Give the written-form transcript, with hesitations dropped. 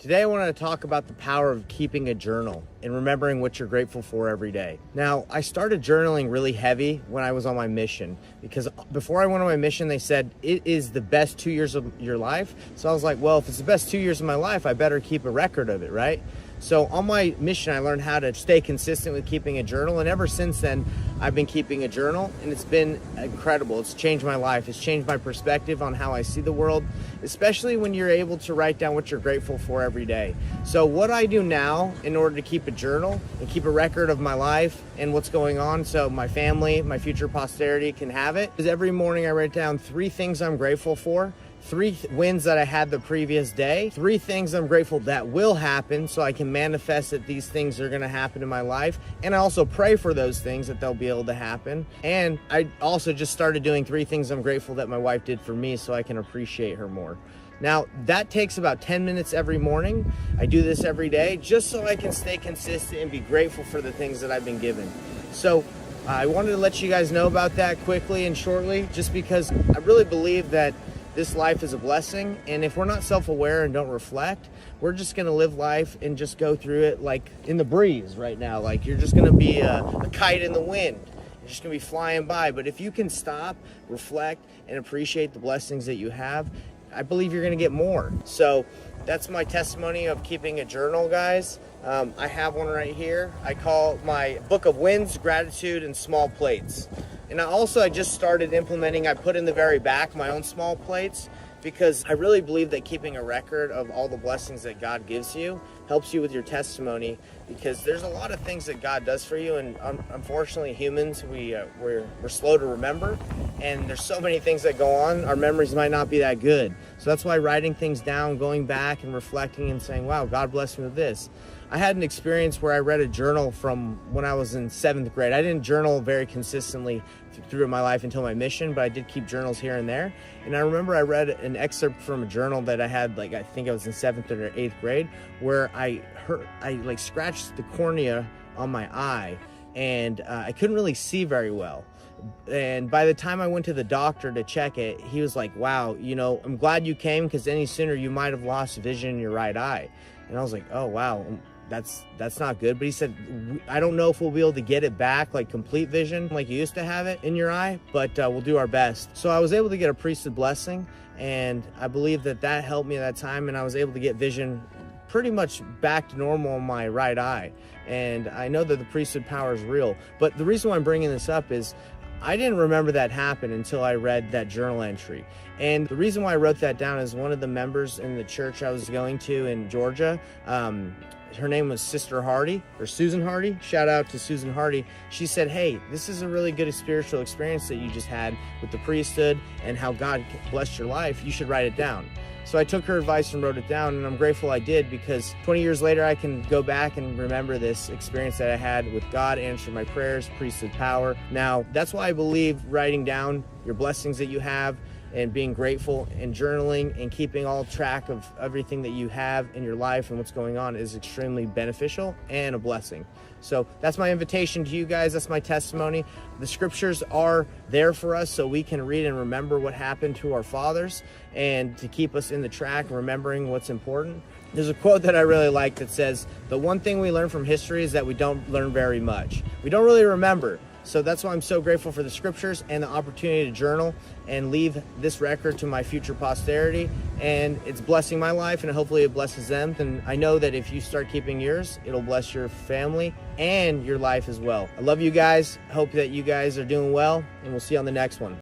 Today I want to talk about the power of keeping a journal and remembering what you're grateful for every day. Now, I started journaling really heavy when I was on my mission, because before I went on my mission, they said it is the best 2 years of your life. So I was like, well, if it's the best 2 years of my life, I better keep a record of it, right? So on my mission, I learned how to stay consistent with keeping a journal. And ever since then, I've been keeping a journal, and it's been incredible. It's changed my life. It's changed my perspective on how I see the world, especially when you're able to write down what you're grateful for every day. So what I do now in order to keep a journal and keep a record of my life and what's going on, so my family, my future posterity can have it, is every morning I write down 3 things I'm grateful for, 3 wins that I had the previous day, 3 things I'm grateful that will happen so I can manifest that these things are going to happen in my life. And I also pray for those things that they'll be able to happen. And I also just started doing 3 things I'm grateful that my wife did for me so I can appreciate her more. Now, that takes about 10 minutes every morning. I do this every day just so I can stay consistent and be grateful for the things that I've been given. So I wanted to let you guys know about that quickly and shortly, just because I really believe that this life is a blessing, and if we're not self-aware and don't reflect, we're just gonna live life and just go through it like in the breeze right now. Like you're just gonna be a kite in the wind. You're just gonna be flying by. But if you can stop, reflect, and appreciate the blessings that you have, I believe you're gonna get more. So that's my testimony of keeping a journal, guys. I have one right here. I call my book of wins, gratitude, and small plates. And I just started implementing, I put in the very back my own small plates, because I really believe that keeping a record of all the blessings that God gives you helps you with your testimony, because there's a lot of things that God does for you, and unfortunately humans, we're slow to remember, and there's so many things that go on, our memories might not be that good. So that's why writing things down, going back and reflecting and saying, wow, God blessed me with this. I had an experience where I read a journal from when I was in 7th grade. I didn't journal very consistently through my life until my mission, but I did keep journals here and there. And I remember I read an excerpt from a journal that I had, like, I think I was in 7th or 8th grade, where I scratched the cornea on my eye, and I couldn't really see very well. And by the time I went to the doctor to check it, he was like, wow, I'm glad you came, because any sooner you might have lost vision in your right eye. And I was like, oh, wow, that's not good. But he said, I don't know if we'll be able to get it back, like complete vision, like you used to have it in your eye, but we'll do our best. So I was able to get a priesthood blessing, and I believe that helped me at that time, and I was able to get vision pretty much back to normal in my right eye. And I know that the priesthood power is real. But the reason why I'm bringing this up is I didn't remember that happened until I read that journal entry. And the reason why I wrote that down is one of the members in the church I was going to in Georgia, her name was Sister Hardy, or Susan Hardy. Shout out to Susan Hardy. She said, hey, this is a really good spiritual experience that you just had with the priesthood and how God blessed your life. You should write it down. So I took her advice and wrote it down, and I'm grateful I did, because 20 years later, I can go back and remember this experience that I had with God, answer my prayers, priesthood power. Now, that's why I believe writing down your blessings that you have and being grateful and journaling and keeping all track of everything that you have in your life and what's going on is extremely beneficial and a blessing. So that's my invitation to you guys. That's my testimony. The scriptures are there for us so we can read and remember what happened to our fathers, and to keep us in the track and remembering what's important. There's a quote that I really like that says, the one thing we learn from history is that we don't learn very much. We don't really remember. So that's why I'm so grateful for the scriptures and the opportunity to journal and leave this record to my future posterity. And it's blessing my life, and hopefully it blesses them. And I know that if you start keeping yours, it'll bless your family and your life as well. I love you guys. Hope that you guys are doing well, and we'll see you on the next one.